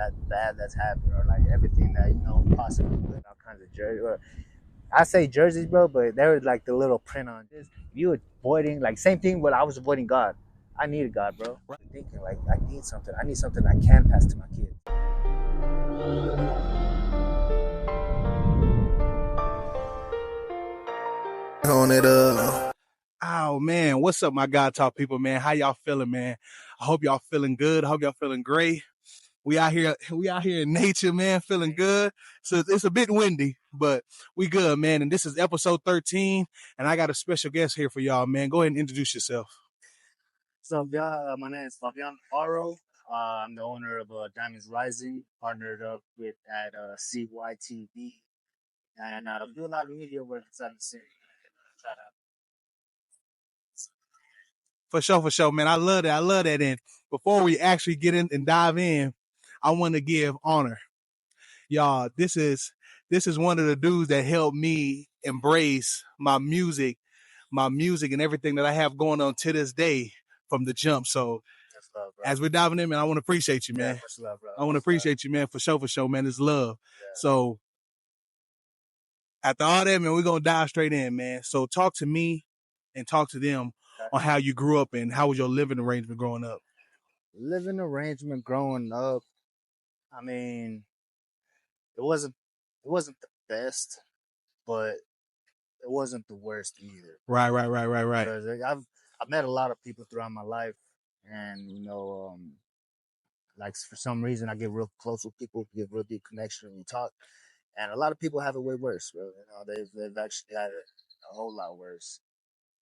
that bad that's happened, or like everything that possibly good, all kinds of jerseys. Or I say jerseys, bro, but there was like the little print on this. You avoiding like same thing, but I was avoiding God. I needed God, bro. Thinking like I need something. I need something I can pass to my kids. On it Oh man, what's up, my God Talk people, man? How y'all feeling, man? I hope y'all feeling good. I hope y'all feeling great. We out here in nature, man, feeling good. So it's a bit windy, but we good, man. And this is episode 13, and I got a special guest here for y'all, man. Go ahead and introduce yourself. So, yeah, my name is Fabian Aro. I'm the owner of Diamonds Rising, partnered up with at CYTV, and I do a lot of media work inside the city. Shout out. For sure, man. I love that. I love that. And before we actually get in and dive in, I want to give honor. Y'all, this is one of the dudes that helped me embrace my music and everything that I have going on to this day from the jump. So That's love, bro. as we're diving in, man, I want to appreciate you, Yeah, man. much love, bro. I want to Much love. appreciate you, man, for sure, man. It's love. Yeah. So after all that, man, we're gonna dive straight in, man. So talk to me and talk to them on how you grew up and how was your living arrangement growing up. Living arrangement growing up, I mean, it wasn't it wasn't the best, but it wasn't the worst either. Right. Because I've met a lot of people throughout my life, and like for some reason I get real close with people, get real deep connection, and we talk. And a lot of people have it way worse, bro. They've actually had it a whole lot worse.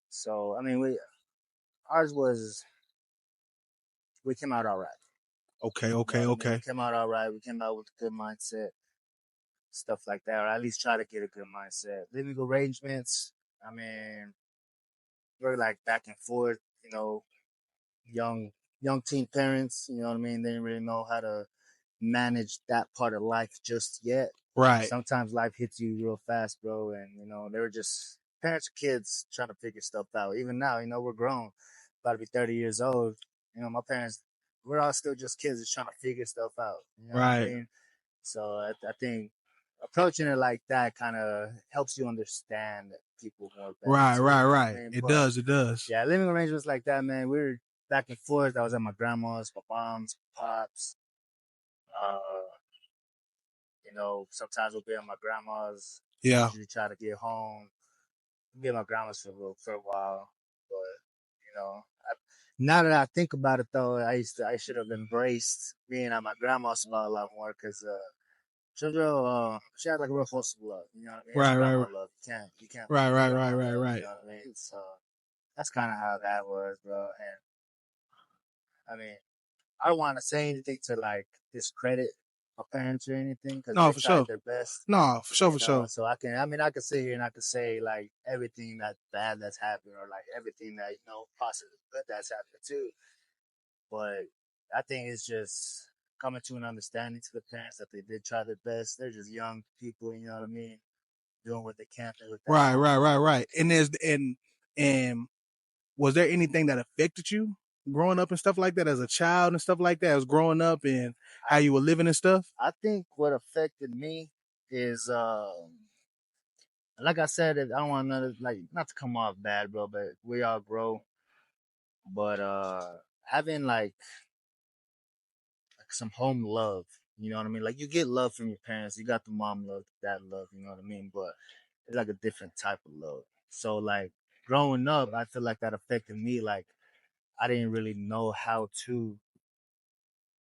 So I mean, ours was we came out all right. Okay. We came out all right. We came out with a good mindset, stuff like that, or at least try to get a good mindset. Living arrangements. I mean, we're like back and forth. Young young teen parents. You know what I mean? They didn't really know how to manage that part of life just yet. Right. Sometimes life hits you real fast, bro, and they were just parents of kids trying to figure stuff out. Even now, we're grown, about to be 30 years old. My parents, we're all still just kids just trying to figure stuff out. You know what I Right. mean? So I think approaching it like that kind of helps you understand people more better too. You know what I Right. mean? It But does. yeah, living arrangements like that, man. We were back and forth. I was at my grandma's, my mom's, pops. Uh, sometimes we'll be at my grandma's. Yeah. Usually try to get home. Be at my grandma's for a while, but now that I think about it, though, I should have embraced being at my grandma's a lot more because she had like a real wholesome love. You know what I mean? It's grandma Right. love. You can't beat Right. grandma love. You Right. know what I mean? So that's kind of how that was, bro. And I mean, I don't want to say anything to like discredit my parents or anything because No, they for tried sure. their best. No, for sure. So I can sit here and I can say like everything that bad that's happened or like everything that positive good that's happened too. But I think it's just coming to an understanding to the parents that they did try their best. They're just young people, you know what I mean, doing what they can with that time. Right. And was there anything that affected you growing up and stuff like that as a child and stuff like that as growing up and how you were living and stuff? I think what affected me is like I said, I don't want another like not to come off bad, bro, but we all grow. But having like some home love, you know what I mean? Like you get love from your parents, you got the mom love, the dad love, you know what I mean? But it's like a different type of love. So like growing up, I feel like that affected me. Like I didn't really know how to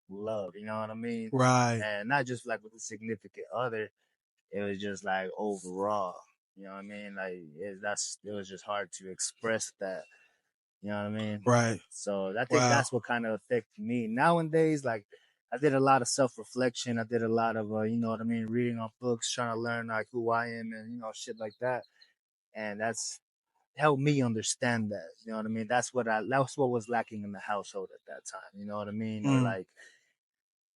love, you know what I mean? Right. And not just like with a significant other, it was just like overall, you know what I mean? Like it was just hard to express that. You know what I mean? Right. So I think Wow. that's what kind of affected me. Nowadays, like I did a lot of self reflection. I did a lot of you know what I mean, reading on books, trying to learn like who I am and shit like that. And that's helped me understand that. You know what I mean? That's what was lacking in the household at that time. You know what I mean? Or Mm. like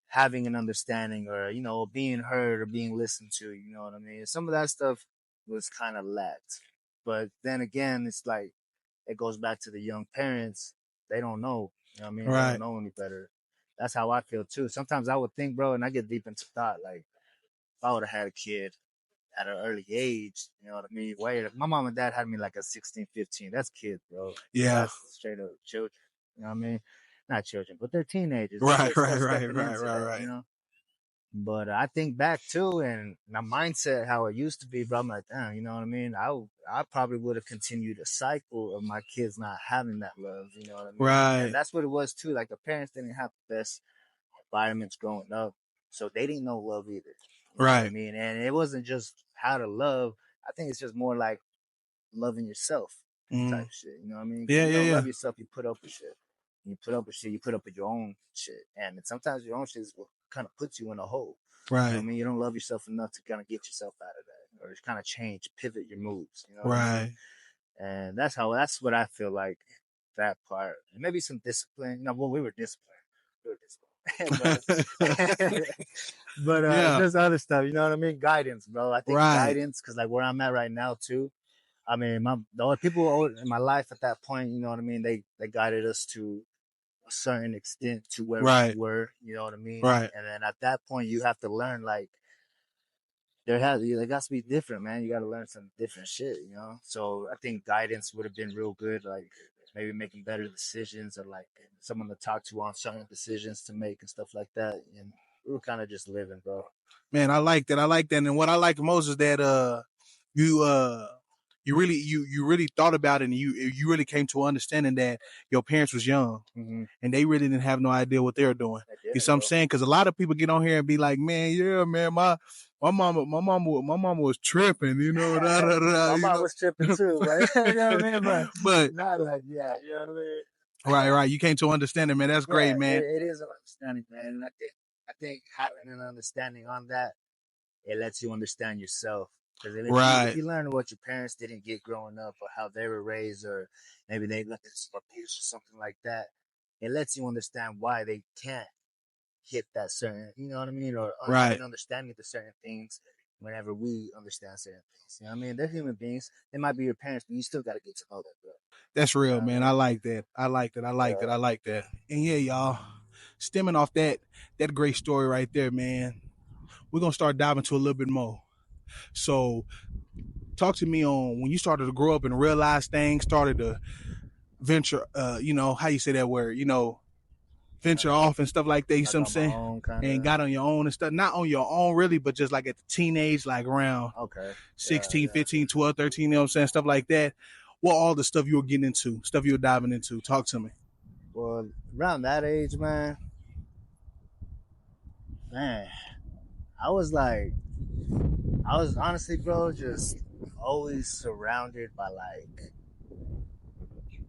having an understanding or being heard or being listened to. You know what I mean? Some of that stuff was kind of lacked. But then again, it's like it goes back to the young parents. They don't know. You know what I mean? They don't Right. know any better. that's how I feel too. Sometimes I would think, bro, and I get deep into thought, like if I would have had a kid at an early age, you know what I mean? Wait, if my mom and dad had me like at 16, 15, that's kids, bro. Yeah. That's straight up children. You know what I mean? Not children, but they're teenagers. They're Right, just right, right, stepping right, into right, that, right. But I think back too, and my mindset how it used to be, bro. I'm like, damn, you know what I mean? I probably would have continued a cycle of my kids not having that love, you know what I mean? Right. And that's what it was too. Like the parents didn't have the best environments growing up, so they didn't know love either. You know what I Right. mean? And it wasn't just how to love. I think it's just more like loving yourself Mm. type shit. You know what I mean? Because Yeah, you yeah, don't yeah. love yourself, you put up with shit. You put up with shit, you put up with your own shit. And sometimes your own shit is what kind of puts you in a hole. You know what I Right. mean? You don't love yourself enough to kind of get yourself out of that or kind of change, pivot your moves. You know what I mean? Right. And that's what I feel like that part. And maybe some discipline. You know, well, we were disciplined. We were disciplined. but Yeah. just other stuff, you know what I mean? Guidance, bro. I think Right. guidance, because like where I'm at right now too. I mean, the other people in my life at that point, you know what I mean? They guided us to a certain extent to where Right. we were, you know what I mean? Right. And then at that point, you have to learn like there got to be different, man. You got to learn some different shit, you know. So I think guidance would have been real good, like maybe making better decisions or like someone to talk to on certain decisions to make and stuff like that. And we were kind of just living, bro. Man, I like that. I like that. And what I like most is that you you really thought about it, and you really came to understanding that your parents was young Mm-hmm. and they really didn't have no idea what they were doing. You see what I'm saying? Because a lot of people get on here and be like, "Man, yeah, man, my mama was tripping," you know. Da, da, da, My you mom know? was tripping too, but you know what I mean? But Not like that, you know what I mean? right, you came to understand it, man. That's Yeah, great, man. it is an understanding, man. And I think having an understanding on that, it lets you understand yourself. Because if Right, you learn what your parents didn't get growing up, or how they were raised, or maybe they got this abuse or something like that, it lets you understand why they can't hit that certain, you know what I mean, or have right. an understanding to certain things. Whenever we understand certain things, you know what I mean, they're human beings. They might be your parents, but you still got to get to know them, bro. That's You real, know what I man. mean? I like that. I like that. I like that. I like that. And yeah, y'all, stemming off that great story right there, man. We're gonna start diving to a little bit more. So, talk to me on when you started to grow up and realize things, started to venture. You know how you say that word? You know, venture off and stuff like that. You see Like what I'm on my saying? own, kind And of. got on your own and stuff. Not on your own really, but just like at the teenage, like around Okay. 16, 15, 12, 13, you know what I'm saying? Stuff like that. What all the stuff you were getting into, stuff you were diving into. Talk to me. Well, around that age, man, I was like, I was honestly, bro, just always surrounded by like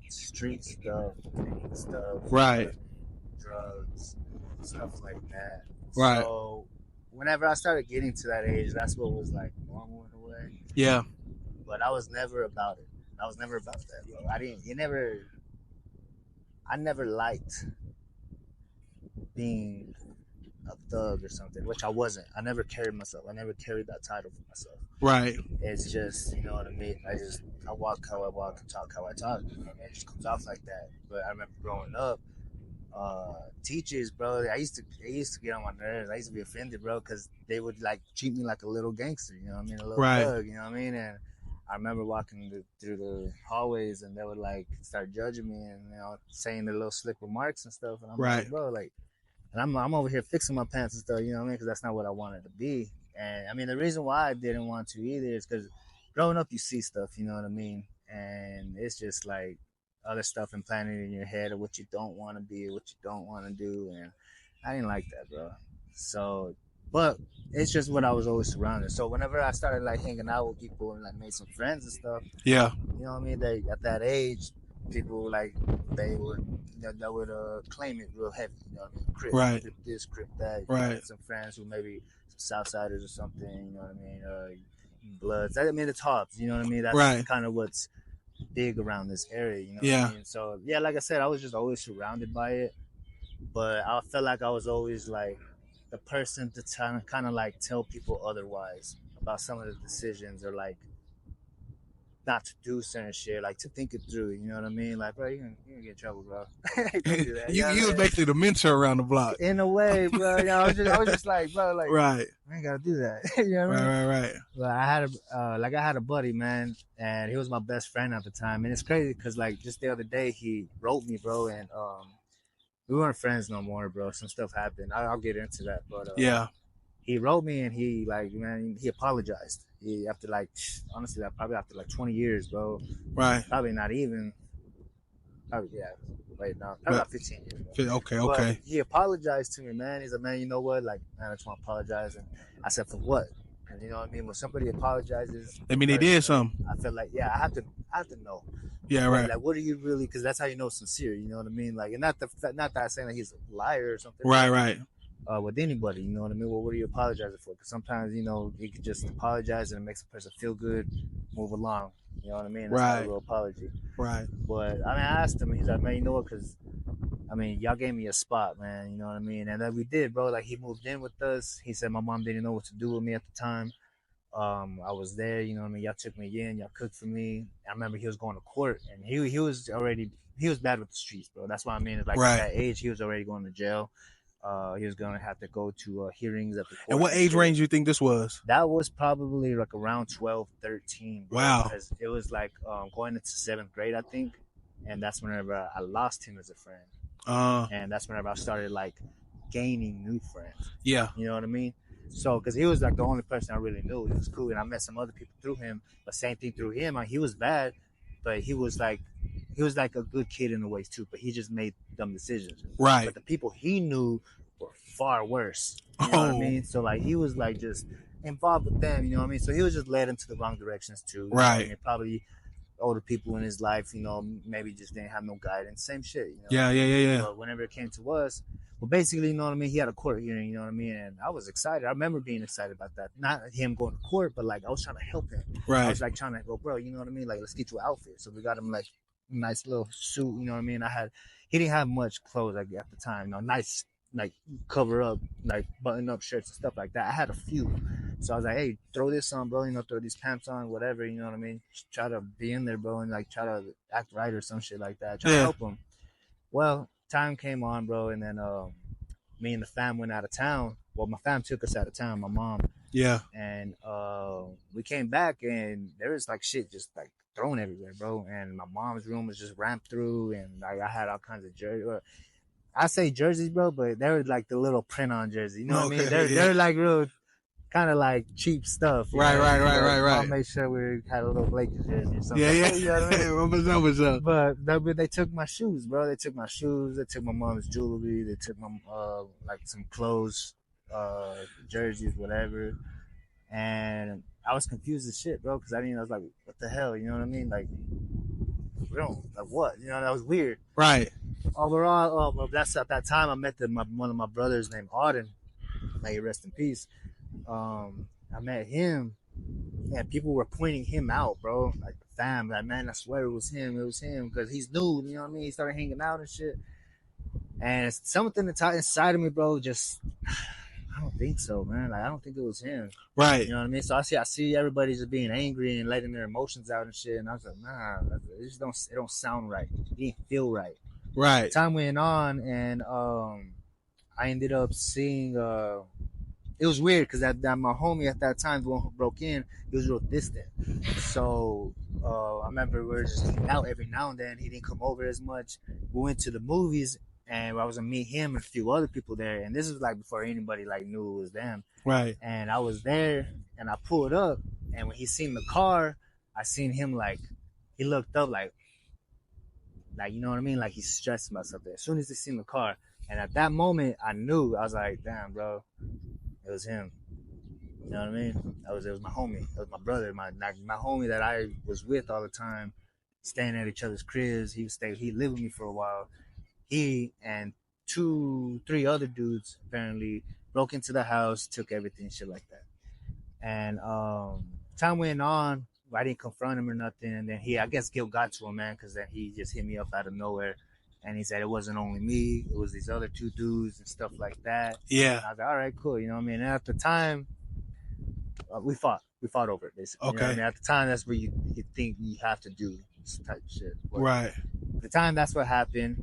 street stuff, gang stuff, Right, drugs, stuff like that. right. So, whenever I started getting to that age, that's what was like normal in a way. Yeah, But I was never about it. I was never about that, bro. I never liked being a thug or something, which I wasn't. I never carried myself. I never carried that title for myself. right. It's just, you know what I mean? I walk how I walk and talk how I talk. You know, it just comes off like that. But I remember growing up, teachers, bro, they used to get on my nerves. I used to be offended, bro, because they would like treat me like a little gangster, you know what I mean? A little Right. thug, you know what I mean? And I remember walking through the hallways and they would like start judging me and, you know, saying their little slick remarks and stuff. And I'm Right. like, bro, like, and I'm over here fixing my pants and stuff, you know what I mean? Because that's not what I wanted to be. And I mean, the reason why I didn't want to either is because growing up, you see stuff, you know what I mean? And it's just like other stuff implanted in your head of what you don't want to be, what you don't want to do. And I didn't like that, bro. So, but it's just what I was always surrounded. So whenever I started like hanging out with people and like made some friends and stuff, Yeah. you know what I mean? They at that age, people like they would, you know, they would claim it real heavy. You know what I mean? Right. Crip this, crip that. Right. Know, some friends who maybe some Southsiders or something. You know what I mean? Bloods. I mean, it's Hobbs. You know what I mean? That's Right. kind of what's big around this area. You know Yeah. what I mean? So yeah, like I said, I was just always surrounded by it, but I felt like I was always like the person to kind of like tell people otherwise about some of the decisions or like not to do certain shit, like to think it through. You know what I mean? Like, bro, you gonna get in trouble, bro. Don't do that. you know was what I mean? basically the mentor around the block. In a way, bro. You know, I was just like, bro, like, Right. I ain't gotta do that. You know what I mean? Right. But I had a buddy, man, and he was my best friend at the time. And it's crazy because like just the other day he wrote me, bro, and we weren't friends no more, bro. Some stuff happened. I'll get into that, but Yeah. he wrote me and he like, man, he apologized. He after like honestly, like, probably after like 20 years, bro. Right. Probably not even. Probably yeah. Wait, no, probably about 15 years. Bro. Okay. But he apologized to me, man. He's like, man, you know what? Like, man, I just want to apologize. And I said, for what? And you know what I mean? When somebody apologizes, I mean, they did something. I feel like, yeah, I have to know. Yeah, right. Like, what are you really? Because that's how you know it's sincere. You know what I mean? Like, and not that I'm saying that he's a liar or something. Right. With anybody, you know what I mean? Well, what are you apologizing for? Because sometimes, you know, you could just apologize and it makes a person feel good, move along. You know what I mean? That's not a real apology. Right. But I mean, I asked him. He's like, man, you know what? Because I mean, y'all gave me a spot, man. You know what I mean? And then we did, bro. Like he moved in with us. He said my mom didn't know what to do with me at the time. I was there, you know what I mean? Y'all took me in, y'all cooked for me. I remember he was going to court and he was bad with the streets, bro. That's what I mean. It's like at that age, he was already going to jail. He was gonna have to go to hearings at the court. And what age range do you think this was? That was probably like around 12, 13. Bro, wow. Because it was like going into 7th grade, I think. And that's whenever I lost him as a friend. And that's whenever I started like gaining new friends. Yeah. You know what I mean? So, because he was like the only person I really knew. He was cool. And I met some other people through him. But same thing through him. He was bad, but he was like a good kid in the ways too. But he just made dumb decisions. Right. But the people he knew were far worse. You know what I mean? So, like, he was like just involved with them. You know what I mean? So he was just led into the wrong directions too. Right. I mean, probably older people in his life, you know, maybe just didn't have no guidance. Same shit. You know? Yeah. But whenever it came to us, well, basically, you know what I mean? He had a court hearing, you know what I mean? And I was excited. I remember being excited about that. Not him going to court, but like I was trying to help him. Right. I was like trying to go, bro, you know what I mean? Like, let's get you an outfit. So we got him like a nice little suit, you know what I mean? He didn't have much clothes like at the time, you know, nice, like cover up, like button up shirts and stuff like that. I had a few. So I was like, hey, throw this on, bro, you know, throw these pants on, whatever, you know what I mean? Just try to be in there, bro, and like try to act right or some shit like that. Try to help him. Well, time came on, bro, and then me and the fam went out of town. Well, my fam took us out of town, my mom. Yeah. And we came back and there was like shit just like thrown everywhere, bro. And my mom's room was just ramped through and like I had all kinds of jerseys. I say jerseys, bro, but they were like the little print on jersey. You know what I mean? They're like real kind of like cheap stuff. Right. Mom made sure we had a little Lakers jersey or something. Yeah. You know what I mean? What's up? But they took my shoes, bro. They took my shoes. They took my mom's jewelry. They took my like some clothes, jerseys, whatever. And I was confused as shit, bro, because I was like, what the hell? You know what I mean? Like, we don't like what? You know, that was weird. Right. Overall, well, that's at that time I met one of my brothers named Auden. May he rest in peace. I met him, and people were pointing him out, bro. Like the fam, like, man, I swear it was him, because he's new. You know what I mean? He started hanging out and shit. And something inside of me, bro, just I don't think so, man. Like I don't think it was him. Right. You know what I mean? So I see everybody just being angry and letting their emotions out and shit. And I was like, nah, it don't sound right. It didn't feel right. Right. Time went on, and I ended up seeing. It was weird because that my homie at that time, the one who broke in, he was real distant. So I remember we were just hanging out every now and then. He didn't come over as much. We went to the movies, and I was gonna meet him and a few other people there. And this was like before anybody like knew it was them. Right. And I was there, and I pulled up, and when he seen the car, I seen him like he looked up like you know what I mean? Like he's stressed about something. As soon as he seen the car, and at that moment, I knew. I was like, damn, bro. It was him. You know what I mean? It was my homie. It was my brother, my homie that I was with all the time, staying at each other's cribs. He lived with me for a while. He and 2-3 other dudes apparently broke into the house, took everything, shit like that. And time went on. I didn't confront him or nothing. And then I guess guilt got to him, man, because then he just hit me up out of nowhere. And he said it wasn't only me, it was these other 2 dudes and stuff like that. Yeah. And I was like, all right, cool. You know what I mean? And at the time, we fought. we fought over it basically. You know what I Okay. mean? At the time, that's what you think you have to do, this type of shit. But Right. at the time, that's what happened.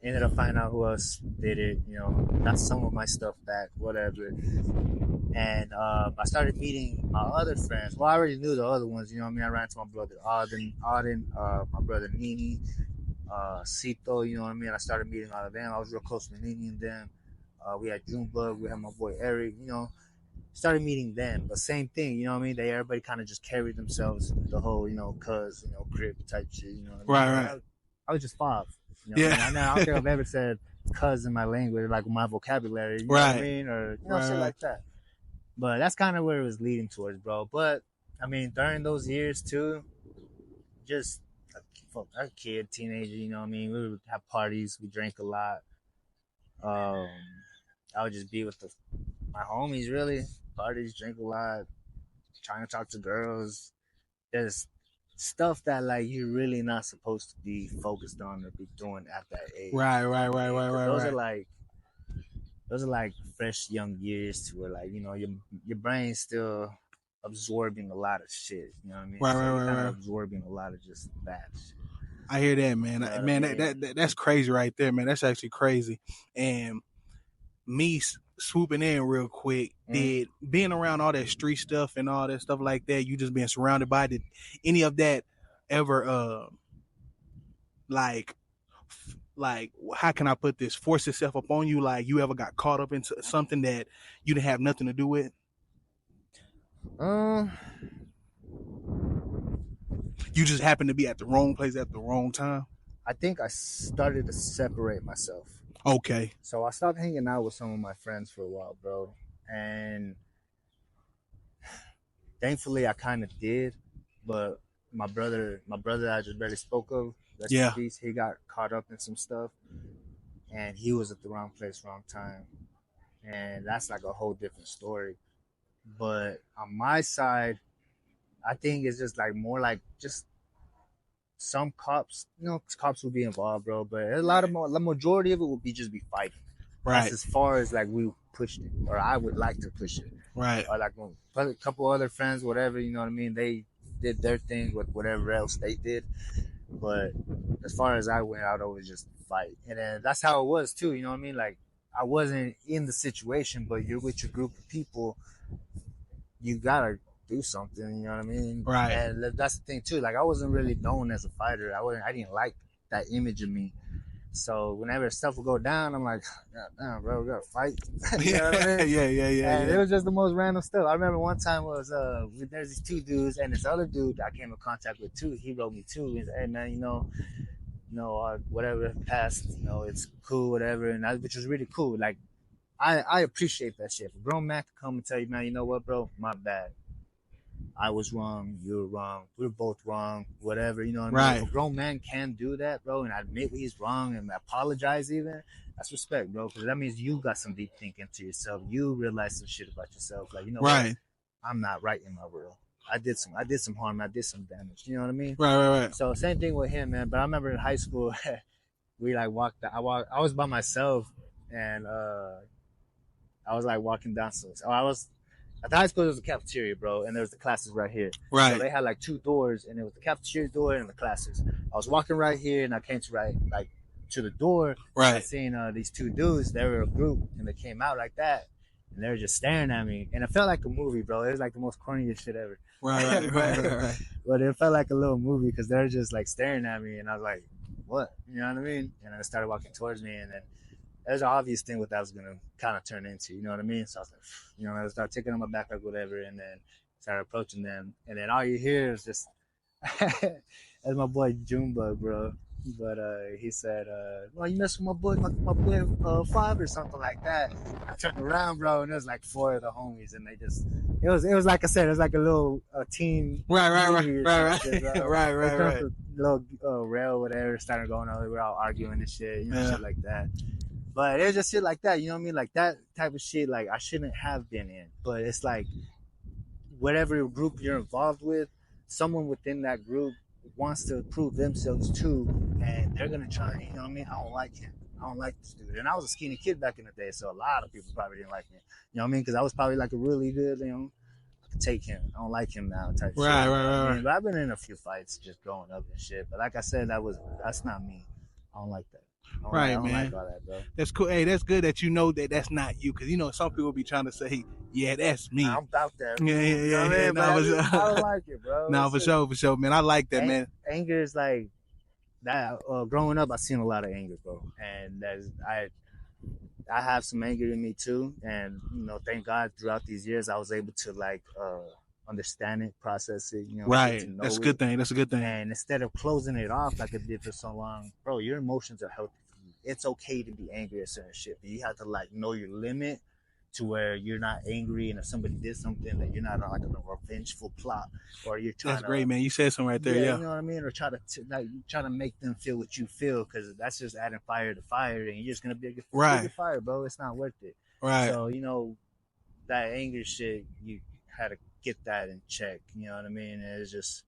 Ended up finding out who else did it. You know, got some of my stuff back, whatever. And I started meeting my other friends. Well, I already knew the other ones. You know what I mean? I ran into my brother Auden, my brother Nini, Cito. You know what I mean? I started meeting all of them. I was real close with Nini and them. We had Junebug. We had my boy Eric. You know, started meeting them. But same thing. You know what I mean? Everybody kind of just carried themselves the whole, you know, cuz, you know, crib type shit. You know what I mean? Right. I was just five. You know Yeah. what I mean? I don't think I've ever said cuz in my language, like my vocabulary. You know Right. what I mean? Or, you know, Right, shit right. like that. But that's kind of where it was leading towards, bro. But I mean, during those years too, just a kid, teenager, you know what I mean? We would have parties, we drank a lot. Um, I would just be with my homies, really. Parties, drink a lot, trying to talk to girls. There's stuff that like you're really not supposed to be focused on or be doing at that age. Right. You know what I mean? 'Cause those are Right. like fresh young years to where like, you know, your brain's still absorbing a lot of shit. You know what I mean? Right, So right, you're right, kind right. of absorbing a lot of just bad shit. I hear that, man. You know what I Man, mean? that's crazy right there, man. That's actually crazy. And me swooping in real quick, did being around all that street stuff and all that stuff like that, you just being surrounded by, did any of that ever like how can I put this, force itself upon you? Like you ever got caught up into something that you didn't have nothing to do with? You just happened to be at the wrong place at the wrong time? I think I started to separate myself. Okay. So I stopped hanging out with some of my friends for a while, bro. And thankfully I kind of did, but my brother I just barely spoke of, rest in peace, he got caught up in some stuff and he was at the wrong place, wrong time. And that's like a whole different story. But on my side, I think it's just like more like just some cops, you know, cops will be involved, bro. But a lot of the majority of it will be just be fighting. Right. That's as far as like we pushed it, or I would like to push it. Right. Or like a couple other friends, whatever, you know what I mean. They did their thing with whatever else they did. But as far as I went, I'd always just fight, and then that's how it was too. You know what I mean? Like I wasn't in the situation, but you're with your group of people. You gotta do something, you know what I mean? Right. And that's the thing too. Like I wasn't really known as a fighter. I didn't like that image of me. So whenever stuff would go down, I'm like, damn, bro, we gotta fight. You know what I mean? Yeah. And it was just the most random stuff. I remember one time was there's these two dudes and this other dude I came in contact with too. He wrote me too. He said, hey man, you know, whatever passed, you know, it's cool, whatever, and which was really cool. Like I appreciate that shit. If a grown man can come and tell you, man, you know what, bro, my bad. I was wrong, you were wrong, we were both wrong, whatever, you know what I mean? If a grown man can do that, bro, and admit he's wrong and apologize even, that's respect, bro, because that means you got some deep thinking to yourself. You realize some shit about yourself. Like, you know what? I'm not right in my world. I did some harm, I did some damage. You know what I mean? Right. So same thing with him, man. But I remember in high school, we like I was by myself and I was like walking down. So I was at the high school. There was a cafeteria, bro, and there was the classes right here. Right. So they had like two doors, and it was the cafeteria door and the classes. I was walking right here, and I came to the door. Right. I seen these two dudes. They were a group, and they came out like that, and they were just staring at me, and it felt like a movie, bro. It was like the most corniest shit ever. Right. But it felt like a little movie because they're just like staring at me, and I was like, "What?" You know what I mean? And they started walking towards me, and then there's an obvious thing what that was gonna kind of turn into. You know what I mean? So I was like, you know, I started taking on my backpack, whatever, and then started approaching them, and then all you hear is just that's my boy Junebug, bro. But he said, "Well, you mess with my boy 5 or something like that." I turned around, bro, and it was like 4 of the homies, and it was like I said, it was like a little teen. Right. Little rail, whatever, started going on. We're all arguing and shit, you know, shit like that. But it's just shit like that, you know what I mean? Like that type of shit, like I shouldn't have been in. But it's like whatever group you're involved with, someone within that group wants to prove themselves too, and they're gonna try. You know what I mean? I don't like him. I don't like this dude. And I was a skinny kid back in the day, so a lot of people probably didn't like me. You know what I mean? Because I was probably like a really good, you know, take him. I don't like him now type shit. Right, You know right, what I right, mean? But I've been in a few fights just growing up and shit. But like I said, that's not me. I don't like that. I right, don't man. like all that, bro. That's cool. Hey, that's good that you know that that's not you, because you know some people be trying to say, "Yeah, that's me." I'm out there. Yeah, yeah, You know yeah, what I yeah. mean? But No, for I sure. don't like it, bro. No, It's for just, sure, for sure, man. I like that, man. anger is like that. Growing up, I've seen a lot of anger, bro, and I have some anger in me too, and thank God throughout these years I was able to like understand it, process it, get Right. to That's a know good it, thing. That's a good thing. and instead of closing it off like it did for so long, bro, your emotions are healthy for you. It's okay to be angry at certain shit, but you have to like know your limit to where you're not angry, and if somebody did something that you're not on like a revengeful plot, or you're That's trying to great, man. You said something right there. yeah, Yeah. you know what I mean, or try to make them feel what you feel, because that's just adding fire to fire, and you're just gonna be a bigger Right. fire, bro. It's not worth it. Right. So that anger shit, you had to get that in check. You know what I mean? And it's just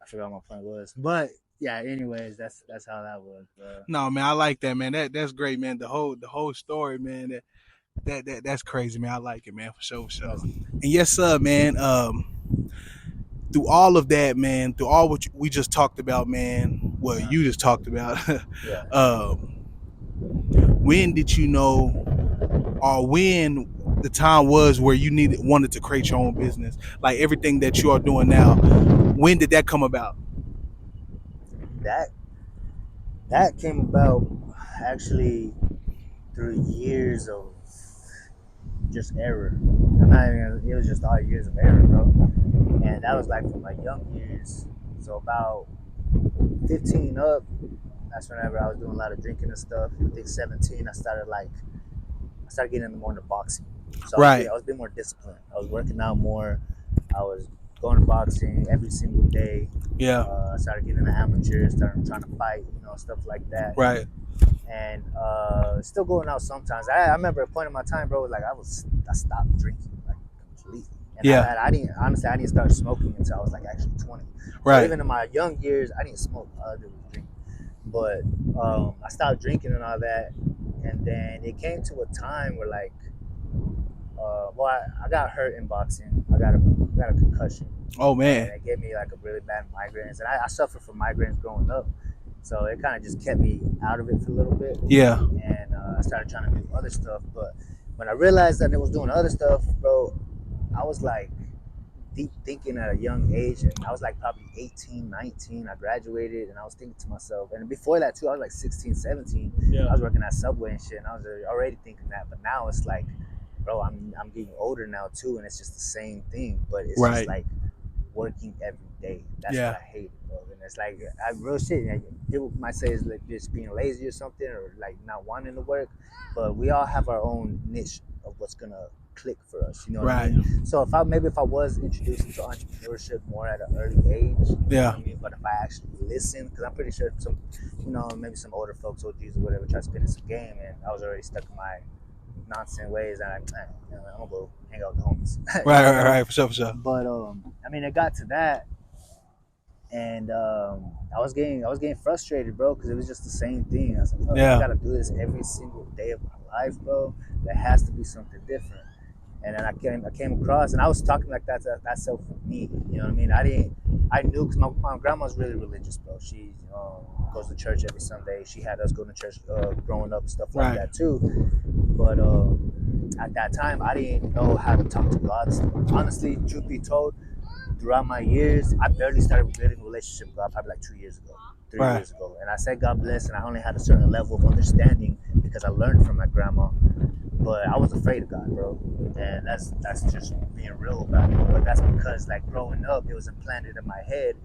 I forgot what my point was, but yeah. Anyways, that's how that was, bro. No, man. I like that, man. That's great, man. The whole story, man. That's crazy, man. I like it, man. For sure, for sure. And yes, sir, man. Through all of that, man, through all what we just talked about, man, what you just talked about, Yeah. when did you know, or when the time was where you wanted to create your own business, like everything that you are doing now? When did that come about? That came about actually through years of just error. I'm not even, it was just all years of error, bro. And that was like from my young years. So about 15 up, that's whenever I was doing a lot of drinking and stuff. I think 17, I started getting more into boxing. So Right. I was being more disciplined. I was working out more. I was going to boxing every single day. Yeah. I started getting into amateurs, started trying to fight, stuff like that. Right. And still going out sometimes. I remember a point in my time, bro, like I stopped drinking like completely. And Yeah. I didn't start smoking until I was like actually 20. Right. So even in my young years, I didn't smoke. All I did was drink. But I stopped drinking and all that, and then it came to a time where like, I got hurt in boxing. I got a concussion. Oh And man. it gave me like a really bad migraines, and I suffered from migraines growing up. So it kind of just kept me out of it for a little bit. Yeah. And I started trying to do other stuff. But when I realized that it was doing other stuff, bro, I was like deep thinking at a young age. And I was like probably 18, 19. I graduated, and I was thinking to myself. And before that too, I was like 16, 17. Yeah. I was working at Subway and shit, and I was already thinking that. But now it's like, bro, I'm getting older now too, and it's just the same thing. But it's Right. just like working every day. That's Yeah. what I hate, bro. And it's like, real shit. Like, people might say it's like just being lazy or something, or like not wanting to work, but we all have our own niche of what's gonna click for us. You know what I Right. mean? So if I was introduced into entrepreneurship more at an early age, you know Yeah. what I mean? But if I actually listen, because I'm pretty sure some, maybe some older folks, OGs or whatever, try to spin in some game, and I was already stuck in my nonsense ways, and I'm gonna go hang out with the homies. Right. For sure, for sure. But I mean, it got to that, and I was getting frustrated, bro, because it was just the same thing. I was like, oh, Yeah. I gotta do this every single day of my life, bro. There has to be something different. And then I came across, and I was talking like that to myself for me. You know what I mean? I knew, because my grandma's really religious, bro. She goes to church every Sunday. She had us go to church growing up and stuff like Right. that too. But at that time, I didn't know how to talk to God. Honestly, truth be told, throughout my years, I barely started building a relationship with God probably like 2 years ago, 3 Right. years ago. And I said God bless, and I only had a certain level of understanding because I learned from my grandma. But I was afraid of God, bro. And that's just being real about it. But that's because like growing up, it was implanted in my head.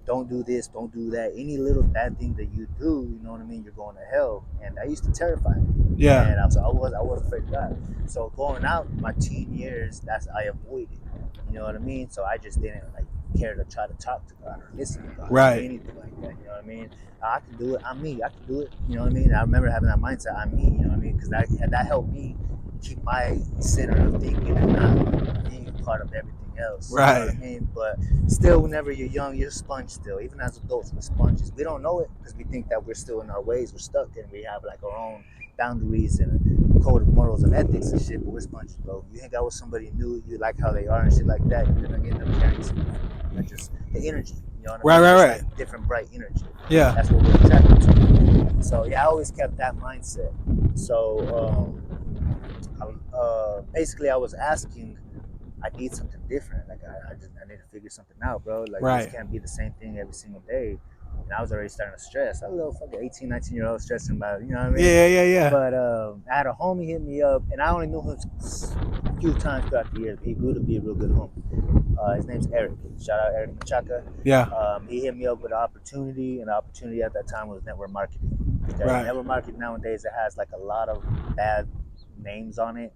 Don't do this, don't do that. Any little bad thing that you do, you know what I mean, you're going to hell. And that used to terrify me. Yeah. And I was afraid of God. So going out my teen years, I avoided. You know what I mean? So I just didn't like care to try to talk to God or listen to God Right. or anything like that. You know what I mean? I can do it. I'm me. I can do it. You know what I mean? I remember having that mindset. I'm me. You know what I mean? Because that helped me keep my center of thinking and not being part of everything else. Right. You know what I mean? But still, whenever you're young, you're a sponge still. Even as adults, we're sponges. We don't know it because we think that we're still in our ways. We're stuck, and we have like our own boundaries and code of morals and ethics and shit, but we're sponges, bro. You hang out with somebody new, you like how they are and shit like that, you're gonna end up carrying something from them. Like just the energy, you know what I mean? Right. Like different bright energy. Yeah. That's what we're attracted to. So yeah, I always kept that mindset. So basically, I was asking, I need something different. Like I need to figure something out, bro. Like Right. this can't be the same thing every single day. And I was already starting to stress. I was a little fucking 18, 19-year-old stressing about it, you know what I mean? Yeah. But I had a homie hit me up, and I only knew him a few times throughout the years. He grew to be a real good homie. His name's Eric. Shout out Eric Machaca. Yeah. He hit me up with an opportunity, and the opportunity at that time was network marketing. Okay? Right. Network marketing nowadays, it has like a lot of bad names on it.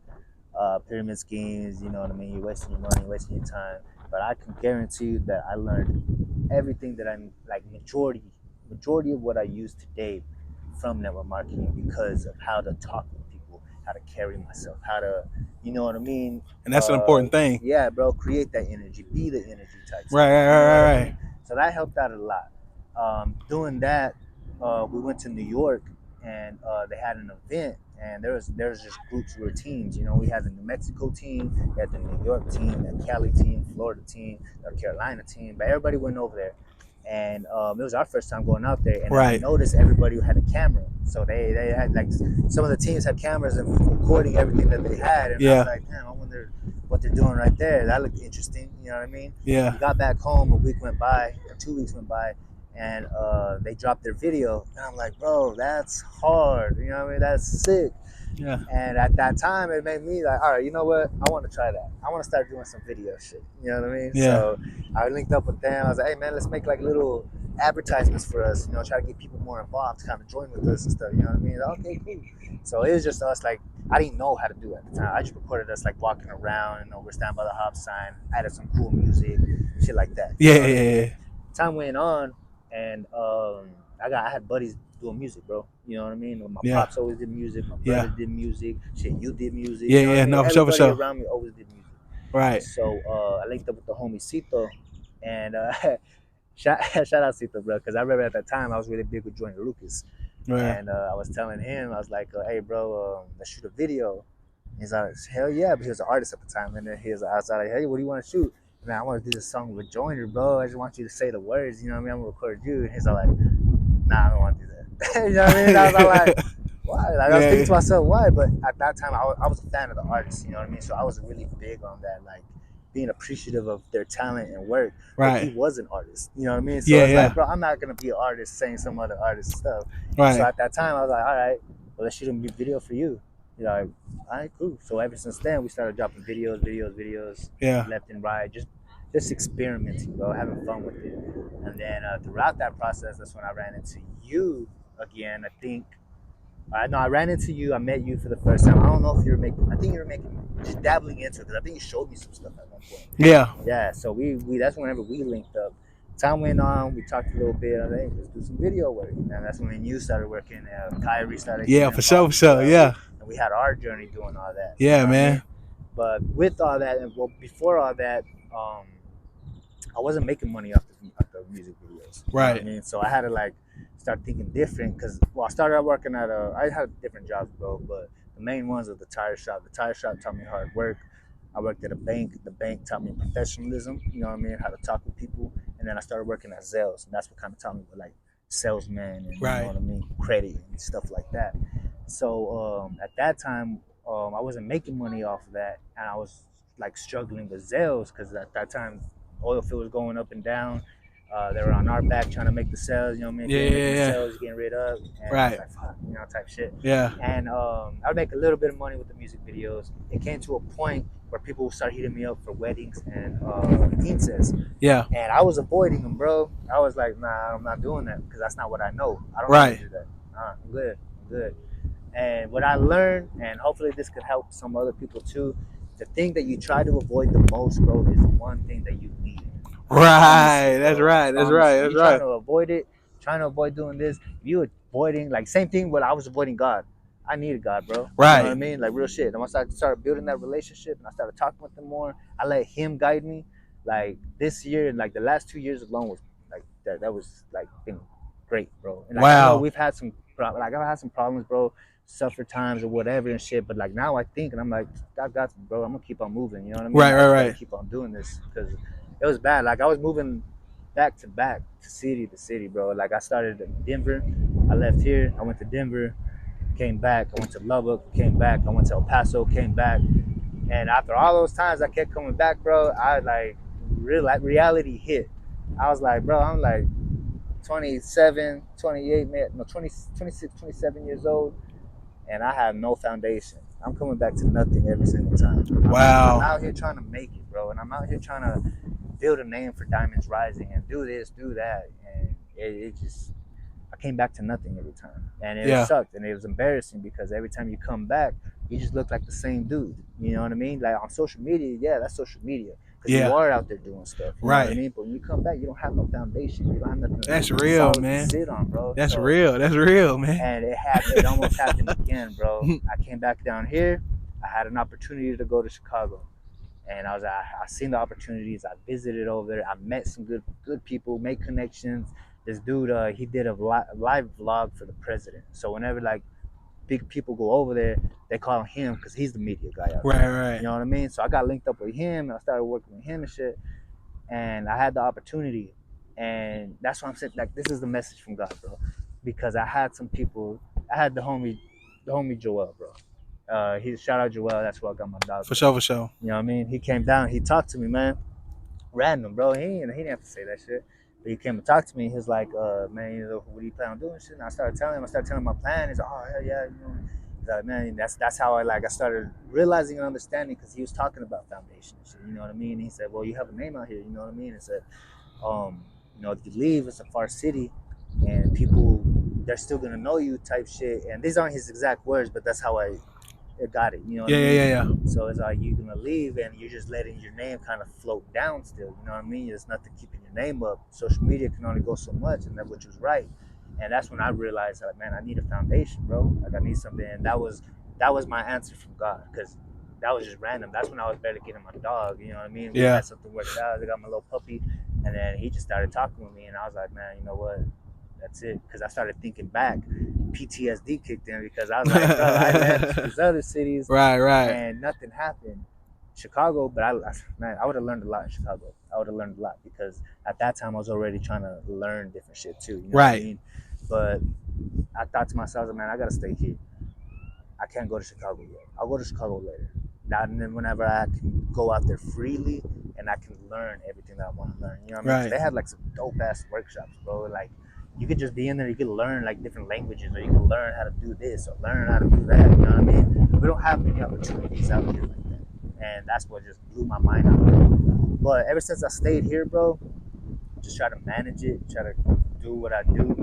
Pyramid schemes, you know what I mean? You're wasting your money, wasting your time. But I can guarantee you that I learned everything that I like, majority of what I use today from network marketing because of how to talk with people, how to carry myself, how to, you know what I mean? And that's an important thing. Yeah, bro, create that energy, be the energy type. Right. So that helped out a lot. Doing that, we went to New York and they had an event, and there was just groups or teams. You know, we had the New Mexico team, we had the New York team, the Cali team, Florida team, North Carolina team, but everybody went over there. And it was our first time going out there, and I noticed everybody had a camera. So they had like some of the teams had cameras and recording everything that they had. And I was like, damn, I wonder what they're doing right there. That looked interesting. You know what I mean? Yeah. We got back home, a week went by, or 2 weeks went by, and they dropped their video. And I'm like, bro, that's hard. You know what I mean? That's sick. Yeah. And at that time, it made me like, all right, you know what? I want to try that. I want to start doing some video shit. You know what I mean? Yeah. So I linked up with them. I was like, hey, man, let's make like little advertisements for us. You know, try to get people more involved, kind of join with us and stuff. You know what I mean? Like, okay, cool. So it was just us. Like, I didn't know how to do it at the time. I just recorded us like walking around. You know, we're standing by the hop sign, added some cool music, shit like that. Yeah. Time went on, and I had buddies doing music, bro. You know what I mean? My pops always did music. My brother did music. Shit, you did music. Yeah, you know what I mean? No, Everybody for sure. around me always did music. Right. So I linked up with the homie Cito, and shout out Cito, bro, because I remember at that time I was really big with Joyner Lucas. Right. And I was telling him, I was like, hey, bro, let's shoot a video. He's like, hell yeah, but he was an artist at the time. And then I was like, hey, what do you want to shoot? Man, I want to do this song with Joyner, bro. I just want you to say the words, you know what I mean? I'm going to record you. And he's like, nah, I don't want to do that. You know what I mean? I was like, why? Like, I was thinking to myself, why? But at that time, I was a fan of the artist, you know what I mean? So I was really big on that, like, being appreciative of their talent and work. Right. But he was an artist, you know what I mean? So it's like, bro, I'm not going to be an artist saying some other artist stuff. Right. So at that time, I was like, all right, well, let's shoot a video for you. You're like, all right, cool. So ever since then, we started dropping videos, left and right, just experimenting, bro, having fun with it. And then throughout that process, that's when I ran into you again. I ran into you. I met you for the first time. I don't know if you were making. I think you were just dabbling into it because I think you showed me some stuff at one point. Yeah. Yeah. So we that's whenever we linked up. Time went on. We talked a little bit. I was like, hey, let's do some video work. And that's when you started working. Kyrie started. Yeah, for sure. Yeah. And we had our journey doing all that. Yeah, man. I mean? But with all that, and before all that, I wasn't making money off the music videos. Right. You know what I mean? So I had to start thinking different because I started out working at I had different jobs, bro, but the main ones are the tire shop. The tire shop taught me hard work. I worked at a bank. The bank taught me professionalism, you know what I mean, how to talk with people. And then I started working at Zales, and that's what kind of taught me what salesman and you know what I mean, credit and stuff like that. So at that time, I wasn't making money off of that, and I was struggling with Zales because at that time, oil field was going up and down. They were on our back trying to make the sales, you know what I mean? The sales, getting rid of, and fuck, you know, type shit. Yeah. And I would make a little bit of money with the music videos. It came to a point where people would start hitting me up for weddings and quinces. Yeah. And I was avoiding them, bro. I was like, nah, I'm not doing that because that's not what I know. I don't know how to do that. I'm good. And what I learned, and hopefully this could help some other people too, the thing that you try to avoid the most, bro, is one thing that you need. Right. That's right. You're trying to avoid it, trying to avoid doing this. You avoiding, same thing when I was avoiding God. I needed God, bro. Right. You know what I mean? Like, real shit. And once I started building that relationship and I started talking with him more, I let him guide me. Like, this year and the last 2 years alone was that was been great, bro. And I know we've had some I've had some problems, bro. suffer times or whatever and shit. But like now I think and I'm like, God got me, bro. I'm gonna keep on moving. You know what I mean? Right, I right, just gotta right. keep on doing this because it was bad. Like I was moving back to back to city, bro. Like I started in Denver. I left here. I went to Denver, came back. I went to Lubbock, came back. I went to El Paso, came back. And after all those times I kept coming back, bro, I like reality hit. I was like, bro, I'm like 27, 28, no, 20, 26, 27 years old, and I have no foundation. I'm coming back to nothing every single time. I'm Wow. out here trying to make it, bro, and I'm out here trying to build a name for Diamonds Rising and do this, do that, and it just I came back to nothing every time, and it Yeah. sucked, and it was embarrassing because every time you come back, you just look like the same dude. You know what I mean? Like on social media, yeah, that's social media because you Yeah. are out there doing stuff. You know what I Right. mean? But when you come back, you don't have no foundation. You don't have That's nothing real, solid to man. sit on, bro. That's So, real. That's real, man. and it almost happened again, bro. I came back down here. I had an opportunity to go to Chicago, and I seen the opportunities. I visited over there. I met some good people, made connections. This dude, he did a live vlog for the president. So whenever like big people go over there, they call him because he's the media guy out Right, there. right. You know what I mean? So I got linked up with him, and I started working with him and shit. And I had the opportunity, and that's why I'm saying like this is the message from God, bro. Because I had some people. I had the homie Joel, bro. He shout out Joel. That's where I got my dog For from. sure, for sure. You know what I mean? He came down. He talked to me, man. Random, bro. He didn't have to say that shit. But he came and talked to me. He was like, man, you know, what do you plan on doing? Shit. And I started telling him my plan. He's like, oh hell yeah, you know. He's like, man, that's how I started realizing and understanding because he was talking about foundation and shit. You know what I mean? And he said, well, you have a name out here. You know what I mean? And said, if you leave, it's a far city, and people they're still gonna know you type shit. And these aren't his exact words, but that's how I got it. You know what Yeah, I yeah, mean? yeah, yeah. So it's like you're gonna leave and you're just letting your name kind of float down still. You know what I mean? There's nothing keeping your name up. Social media can only go so much, and that which was right. And that's when I realized like, man, I need a foundation, bro. Like I need something, and that was my answer from God because that was just random. That's when I was barely getting my dog. You know what I mean? We Yeah. had something worked out. I got my little puppy, and then he just started talking with me, and I was like, man, you know what? That's it. Because I started thinking back. PTSD kicked in because I was like, bro, I left these other cities Right, right. and nothing happened. Chicago, but I would have learned a lot in Chicago. I would have learned a lot because at that time I was already trying to learn different shit too. You know what I Right. mean? But I thought to myself, man, I gotta stay here. I can't go to Chicago yet. I'll go to Chicago later. Now and then, whenever I can go out there freely and I can learn everything that I want to learn. You know what I mean? 'Cause Right. they had like some dope ass workshops, bro. Like you could just be in there, you could learn like different languages, or you could learn how to do this, or learn how to do that. You know what I mean? We don't have many opportunities out here like that, and that's what just blew my mind out. But ever since I stayed here, bro, just try to manage it, try to do what I do.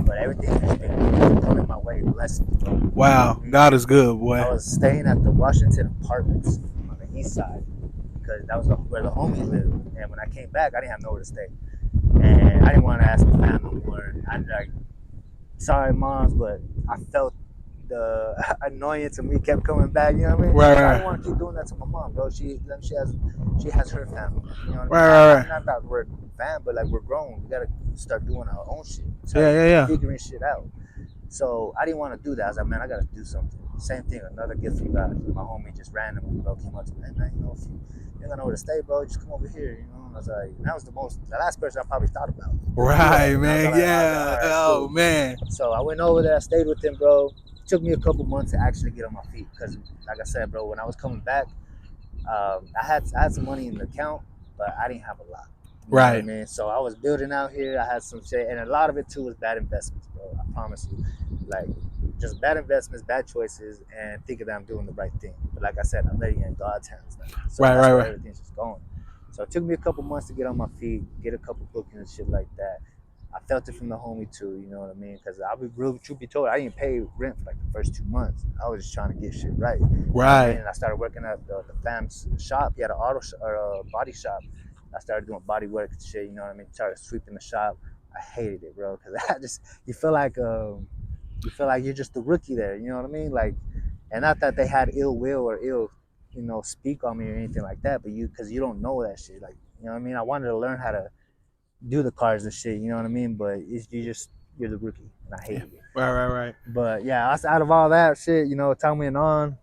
But everything has been coming my way, blessed me, bro. Wow. God is good, boy. I was staying at the Washington Apartments on the east side because that was where the homie lived. And when I came back, I didn't have nowhere to stay, and I didn't want to ask the family more. I like, sorry, moms, but I felt the annoyance and we kept coming back. You know what I mean? Right, I right. didn't want to keep doing that to my mom, bro. She has her family. You know what I mean? Right, right. Not that we're fam, but like we're grown. We gotta start doing our own shit. Yeah. Figuring shit out. So I didn't want to do that. I was like, man, I gotta do something. Same thing, another gift from God. My homie just randomly, bro, came up to me, hey, man, if you ain't gonna know where to stay, bro, just come over here, you know. And I was like, that was the last person I probably thought about. Right, And I was man. like, Yeah. all right, Oh, cool. man. So I went over there, I stayed with him, bro. It took me a couple months to actually get on my feet because, like I said, bro, when I was coming back, I had some money in the account, but I didn't have a lot. You know what I mean? So I was building out here. I had some shit, and a lot of it too was bad investments, bro. I promise you, like just bad investments, bad choices, and thinking that I'm doing the right thing. But like I said, I'm letting it in God's hands now. So Right, that's right, where right. everything's just going. So it took me a couple months to get on my feet, get a couple bookings and shit like that. I felt it from the homie too, you know what I mean? Because I'll be real, truth be told, I didn't pay rent for like the first 2 months. I was just trying to get shit right. You know what I mean? Right. And I started working at the fam's shop. He had an or a body shop. I started doing body work and shit. You know what I mean? Started sweeping the shop. I hated it, bro, because I just you feel like you're just a rookie there. You know what I mean? Like, and not that they had ill will or ill, speak on me or anything like that, but because you don't know that shit. Like, you know what I mean? I wanted to learn how to do the cars and shit. You know what I mean? But you just you're the rookie, and I hated it. Right. But yeah, out of all that shit, time went on.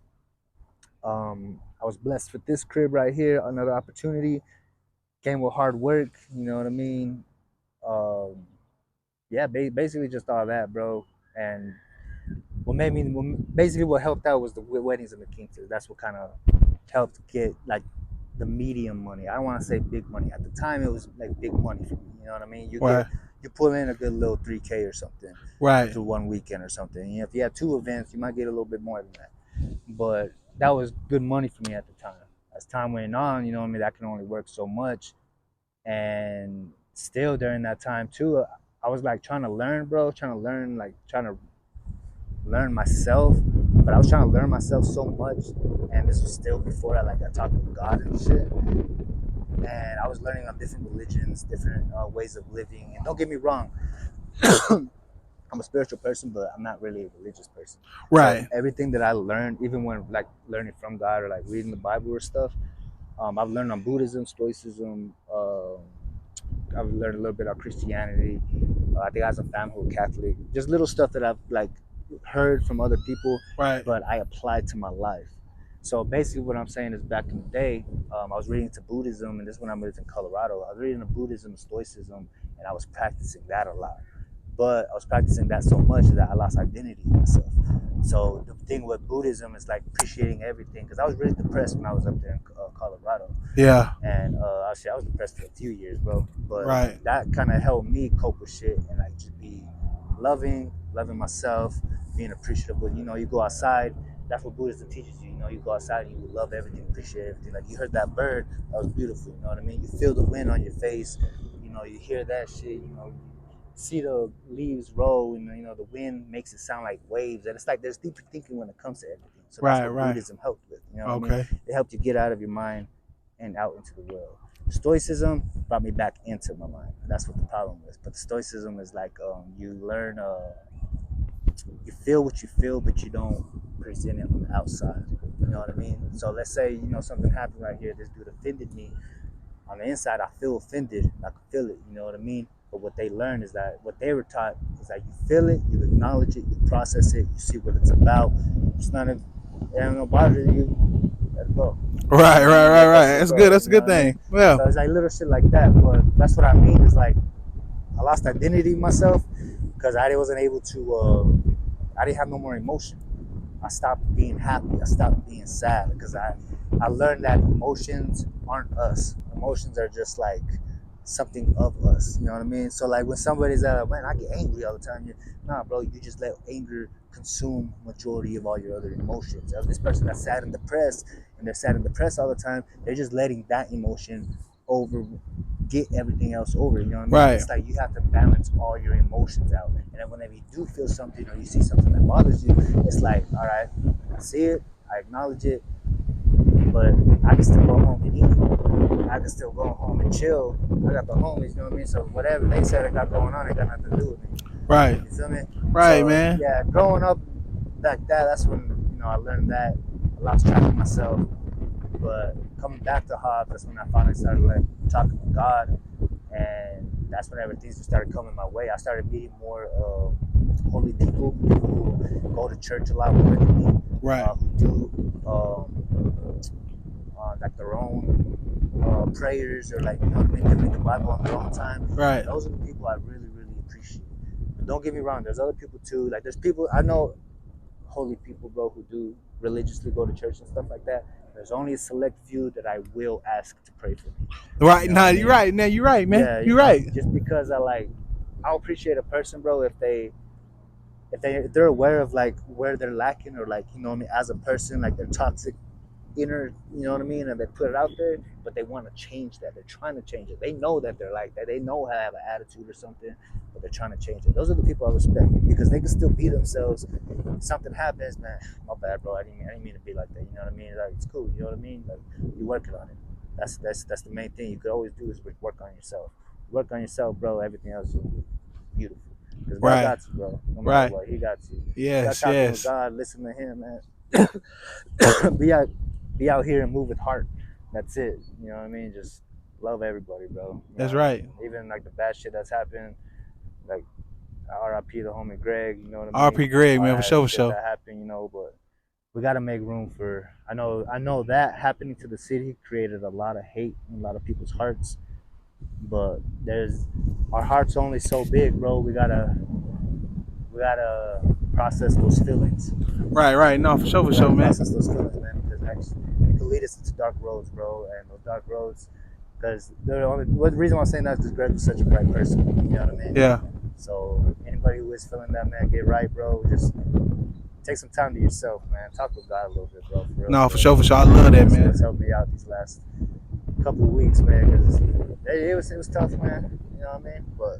I was blessed with this crib right here, another opportunity. Came with hard work, you know what I mean? Um, yeah, basically just all that, bro. And basically what helped out was the weddings and the Kingston. That's what kind of helped get like the medium money. I don't want to say big money. At the time, it was like big money for me. You know what I mean? You pull in a good little 3K or something through one weekend or something. If you have 2 events, you might get a little bit more than that. But that was good money for me at the time. As time went on, you know what I mean, that can only work so much. And still during that time too, I was like trying to learn, bro, trying to learn myself. But I was trying to learn myself so much, and this was still before I talked with God and shit. And I was learning on different religions, different ways of living. And don't get me wrong, I'm a spiritual person, but I'm not really a religious person. Right. So everything that I learned, even when like learning from God or like reading the Bible or stuff, I've learned on Buddhism, Stoicism. I've learned a little bit on Christianity. I think I was a family Catholic. Just little stuff that I've like heard from other people, but I applied to my life. So basically, what I'm saying is, back in the day, I was reading to Buddhism, and this is when I moved in Colorado. I was reading to Buddhism, Stoicism, and I was practicing that a lot. But I was practicing that so much that I lost identity in myself. So the thing with Buddhism is like appreciating everything, because I was really depressed when I was up there in Colorado. Yeah. And actually, I was depressed for a few years, bro. But that kind of helped me cope with shit and like just be loving myself, being appreciative. You go outside. That's what Buddhism teaches you. You go outside and you love everything, appreciate everything. Like you heard that bird, that was beautiful. You know what I mean? You feel the wind on your face. You hear that shit. You see the leaves roll, and the wind makes it sound like waves. And it's like there's deeper thinking when it comes to everything. So that's what Buddhism helped with. What I mean? It helped you get out of your mind and out into the world. Stoicism brought me back into my mind. That's what the problem is. But the Stoicism is like you learn, you feel what you feel, but you don't present it on the outside. You know what I mean? So let's say something happened right here. This dude offended me. On the inside, I feel offended. I can feel it. You know what I mean? But what they learned is that what they were taught is that you feel it, you acknowledge it, you process it, you see what it's about. It's not it ain't gonna bother you. Let it go. Right. That's good. That's a good thing. Well, so it's like little shit like that. But that's what I mean is like I lost identity in myself because I wasn't able to. I didn't have no more emotion. I stopped being happy. I stopped being sad because I learned that emotions aren't us. Emotions are just like something of us. You know what I mean? So like when somebody's man, I get angry all the time. Nah, bro, you just let anger consume majority of all your other emotions. This person that's sad and depressed, and they're sad and depressed all the time, they're just letting that emotion get everything else over. You know what I mean? Right. It's like you have to balance all your emotions out. And then whenever you do feel something or you see something that bothers you, it's like, all right, I see it, I acknowledge it, but I can still go home and eat. I can still go home and chill. I got the homies, you know what I mean? So whatever they said I got going on, it got nothing to do with me. Right. You feel me? Right, so, man. Yeah, growing up like that, that's when, I learned that. I lost track of myself. But coming back to Hobbs, that's when I finally started talking with God. And that's when everything started coming my way. I started meeting more holy people who go to church a lot more than me. Right. Who do like their own prayers or like, they read the Bible on their own time. Right. And those are the people I really, really appreciate. But don't get me wrong, there's other people too. Like there's people, I know holy people, bro, who do religiously go to church and stuff like that. There's only a select few that I will ask to pray for me. Right. Now you're right. Now you're right, man. Yeah, you're right. Just because I'll appreciate a person, bro, if they're aware of like where they're lacking or like, as a person, like their toxic inner, and they put it out there, but they want to change that. They're trying to change it. They know that they're like that. They know how to have an attitude or something, but they're trying to change it. Those are the people I respect because they can still be themselves. If something happens, man, my bad, bro. I didn't mean to be like that. You know what I mean? Like it's cool. You know what I mean? Like you're working on it. That's the main thing you could always do is work on yourself. Work on yourself, bro. Everything else will be beautiful. Because God got you, bro. No matter what, He got you. Yes, you talking with God, listen to Him, man. Be out here and move with heart. That's it. You know what I mean? Just love everybody, bro. That's right. Even like the bad shit that's happened, like R.I.P. the homie Greg. You know what I mean? R.P. Greg, All man, for that sure, for shit sure. that happened, you know, but we got to make room for. I know that happening to the city created a lot of hate in a lot of people's hearts, but there's our hearts only so big, bro. We gotta process those feelings. Right. No, for We sure, gotta man. process those feelings, man, because actually it could lead us into dark roads, bro, and those dark roads. Because the reason why I'm saying that is because Greg was such a bright person. You know what I mean? Yeah. So anybody who is feeling that, man, get right, bro. Just take some time to yourself, man. Talk with God a little bit, bro. For real. No, for sure. I love that, That's man. what's helped me out these last couple of weeks, man. Because it was tough, man. You know what I mean? But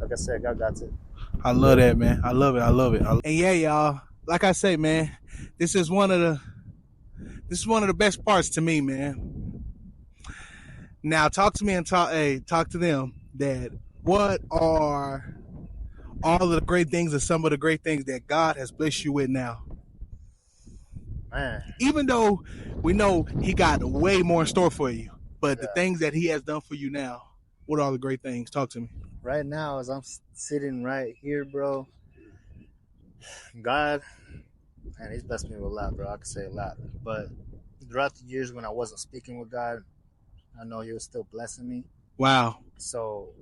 like I said, God got it. I love that, man. I love it. And yeah, y'all, like I say, man, this is one of the best parts to me, man. Now talk to me and talk to them that what are all of the great things and some of the great things that God has blessed you with now. Man. Even though we know he got way more in store for you, but the Yeah. things that he has done for you now, what are all the great things? Talk to me. Right now, as I'm sitting right here, bro, God, man, He's blessed me with a lot, bro. I could say a lot. But throughout the years when I wasn't speaking with God, I know He was still blessing me. Wow. So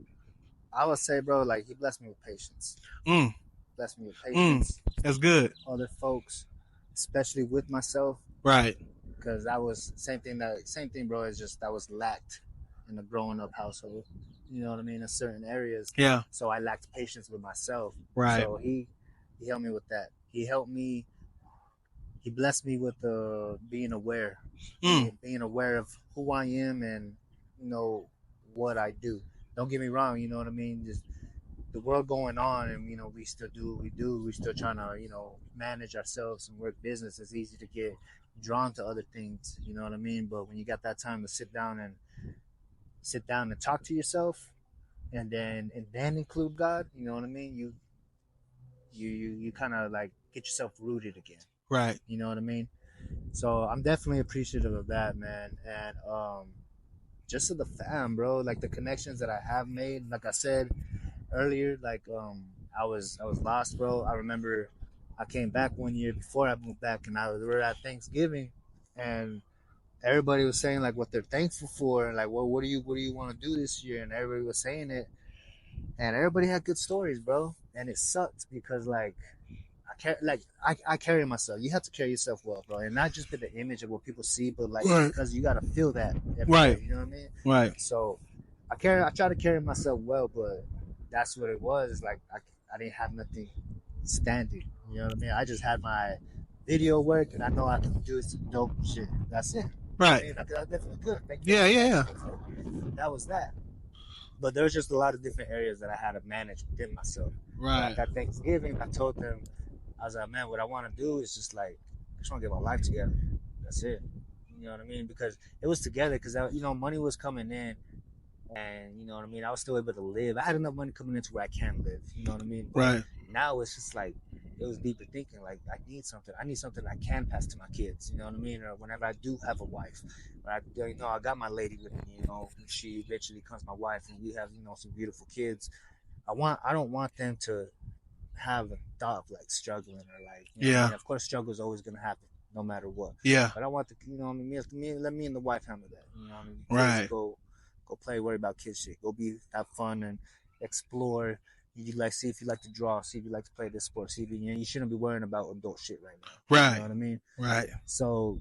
I would say, bro, like He blessed me with patience. Mm. Blessed me with patience. That's good. Other folks, especially with myself, Right. because that was same thing, bro. Is just that was lacked in the growing up household. You know what I mean? In certain areas. Yeah. So I lacked patience with myself. Right. So he helped me with that. He helped me. He blessed me with being aware, being aware of who I am and you know what I do. Don't get me wrong. You know what I mean? Just the world going on, and you know we still do what we do. We still trying to manage ourselves and work business. It's easy to get drawn to other things. You know what I mean? But when you got that time to sit down and talk to yourself, and then include God. You know what I mean? You kind of like get yourself rooted again. Right. You know what I mean? So I'm definitely appreciative of that, man. And just of the fam, bro. Like the connections that I have made. Like I said earlier, like I was lost, bro. I remember I came back one year before I moved back, and we were at Thanksgiving, and everybody was saying like what they're thankful for, and like, well, what do you want to do this year? And everybody was saying it, and everybody had good stories, bro. And it sucked because like I carry myself. You have to carry yourself well, bro, and not just for the image of what people see, but like Right. because you gotta feel that every Right. day, you know what I mean? Right. So I try to carry myself well, but that's what it was. Like I didn't have nothing standing. You know what I mean? I just had my video work, and I know I can do some dope shit. That's it. Right. I mean, I definitely good. Yeah. That was that. But there was just a lot of different areas that I had to manage within myself. Right. Like at Thanksgiving, I told them, I was like, man, what I want to do is just like, I just want to get my life together. That's it. You know what I mean? Because it was together because, money was coming in, and you know what I mean? I was still able to live. I had enough money coming into where I can live. You know what I mean? But Right. now it's just like, it was deeper thinking. Like, I need something I can pass to my kids. You know what I mean? Or whenever I do have a wife, or I got my lady with me. You know, she eventually becomes my wife, and we have some beautiful kids. I don't want them to have a thought of like struggling or like Yeah. Of course, struggle is always gonna happen no matter what. Yeah. But I want let me and the wife handle that. You know what I mean? Right. Kids go play, worry about kid shit. Go have fun and explore. You like see if you like to draw, see if you like to play this sport, see if you shouldn't be worrying about adult shit right now. Right. You know what I mean? Right. So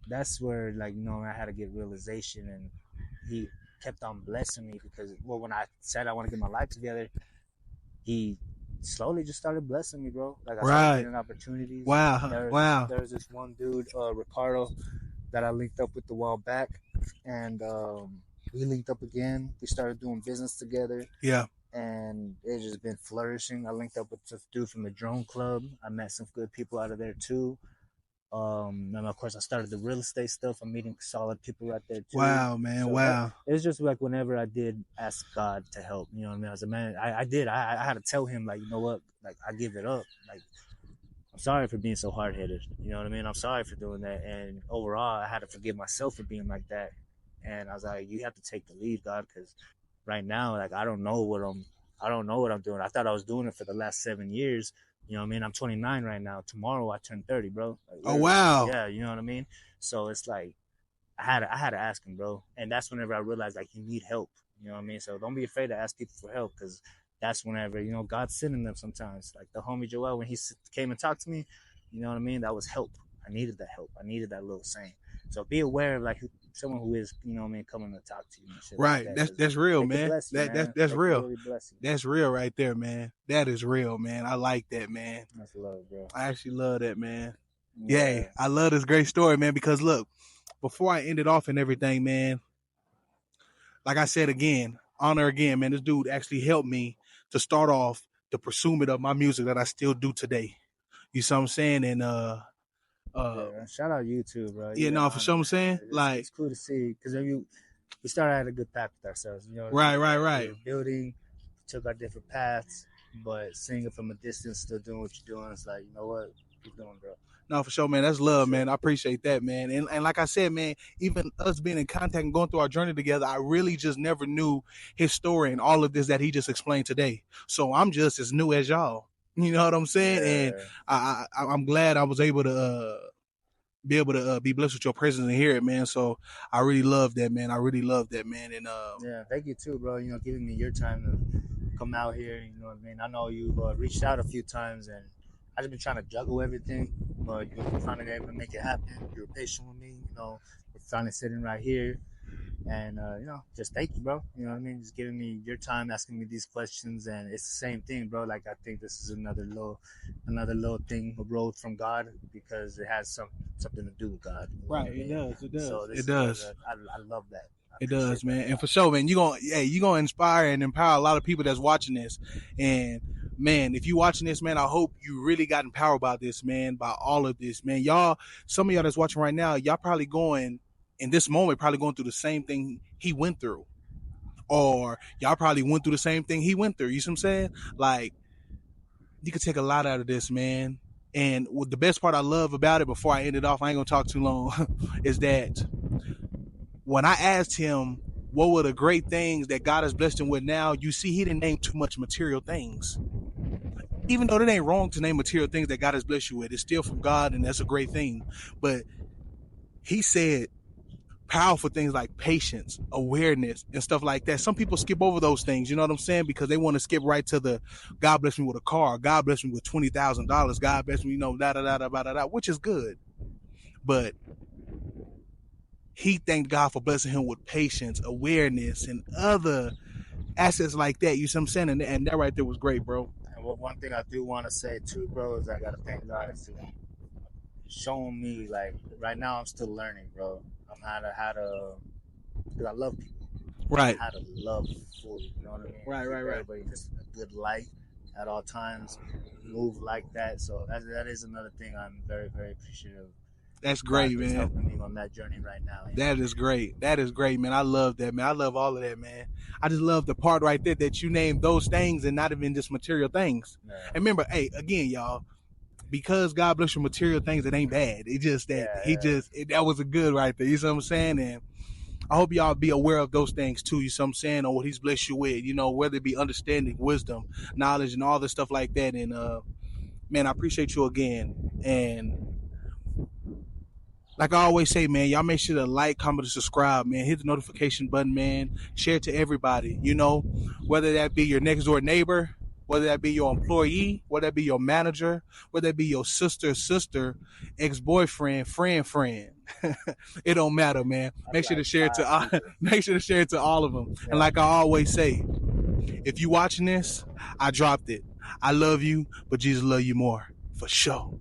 that's where like I had to get realization, and he kept on blessing me because when I said I want to get my life together, he slowly just started blessing me, bro. Like I started getting opportunities. Wow. There's this one dude, Ricardo, that I linked up with a while back, and we linked up again. We started doing business together. Yeah. And it's just been flourishing. I linked up with this dude from the drone club. I met some good people out of there too. And of course I started the real estate stuff. I'm meeting solid people right there too. Wow, man. Wow. It was just like whenever I did ask God to help, you know what I mean? As a man, I did. I had to tell him, like, you know what? Like, I give it up. Like, I'm sorry for being so hard-headed. You know what I mean? I'm sorry for doing that. And overall, I had to forgive myself for being like that. And I was like, you have to take the lead, God, because right now, like, I don't know what I don't know what I'm doing. I thought I was doing it for the last 7 years. You know what I mean? I'm 29 right now. Tomorrow I turn 30, bro. Like, Oh wow. yeah, you know what I mean? So it's like I had to ask him, bro. And that's whenever I realized like you need help. You know what I mean? So don't be afraid to ask people for help, because that's whenever, God's sending them sometimes. Like the homie Joel, when he came and talked to me, you know what I mean? That was help. I needed that help. I needed that little saying. So be aware of like someone who is, you know what I mean, coming to talk to you and shit Right. like that. That's real, man. Bless you, man. That's real. Really bless you. That's real right there, man. That is real, man. I like that, man. That's love, bro. I actually love that, man. Yeah, I love this great story, man, because look, before I end it off and everything, man, like I said again, honor again, man, this dude actually helped me to start off the pursuit of my music that I still do today. You see what I'm saying? And yeah, shout out you too, bro. Yeah, no, for sure. I'm saying, like, it's cool to see, because we started at a good path with ourselves. You know, right. We were building, took our different paths, but seeing it from a distance, still doing what you're doing, it's like, you know what, keep doing, bro. No, for sure, man. That's love, man. I appreciate that, man. And like I said, man, even us being in contact and going through our journey together, I really just never knew his story and all of this that he just explained today. So I'm just as new as y'all. You know what I'm saying? Yeah. And I'm glad I was able to be blessed with your presence and hear it, man. So I really love that, man. I really love that, man. And yeah, thank you too, bro. You know, giving me your time to come out here. You know what I mean? I know you've reached out a few times, and I've just been trying to juggle everything, but you're finally able to make it happen. You're patient with me. You know, we're finally sitting right here. And just thank you, bro. You know what I mean? Just giving me your time, asking me these questions, and it's the same thing, bro. Like I think this is another little thing, a road from God, because it has something to do with God. Right, it does. It does. So it does. I love that. It does, man. And for sure, man, you're gonna inspire and empower a lot of people that's watching this. And man, if you're watching this, man, I hope you really got empowered by this, man, by all of this, man. Some of y'all that's watching right now, y'all probably going in this moment, probably going through the same thing he went through. Or y'all probably went through the same thing he went through. You see what I'm saying? Like, you could take a lot out of this, man. And the best part I love about it, before I end it off, I ain't gonna talk too long, is that when I asked him what were the great things that God has blessed him with now, you see he didn't name too much material things. Even though it ain't wrong to name material things that God has blessed you with, it's still from God, and that's a great thing. But he said powerful things like patience, awareness, and stuff like that. Some people skip over those things, you know what I'm saying? Because they want to skip right to the God bless me with a car, God bless me with $20,000, God bless me, which is good. But he thanked God for blessing him with patience, awareness, and other assets like that. You see what I'm saying? And that right there was great, bro. And one thing I do want to say too, bro, is I gotta thank God for showing me, like, right now I'm still learning, bro. I'm how to, because I love people. Right. How to love fully, you know what I mean? Right. Everybody just a good light at all times, move like that. So that is another thing I'm very, very appreciative. That's great, man. Helping me on that journey right now. That is great. That is great, man. I love that, man. I love all of that, man. I just love the part right there that you named those things and not even just material things. Yeah. And remember, hey, again, y'all, because God bless you material things, it ain't bad. It just that that was a good right there. You know what I'm saying? And I hope y'all be aware of those things too. You know what I'm saying? Or what he's blessed you with, whether it be understanding, wisdom, knowledge, and all this stuff like that. And man, I appreciate you again. And like I always say, man, y'all make sure to like, comment, and subscribe, man. Hit the notification button, man. Share it to everybody, whether that be your next door neighbor, whether that be your employee, whether that be your manager, whether that be your sister, ex-boyfriend, friend. It don't matter, man. Make sure to share it to all of them. Yeah. And like I always say, if you watching this, I dropped it. I love you, but Jesus love you more. For sure.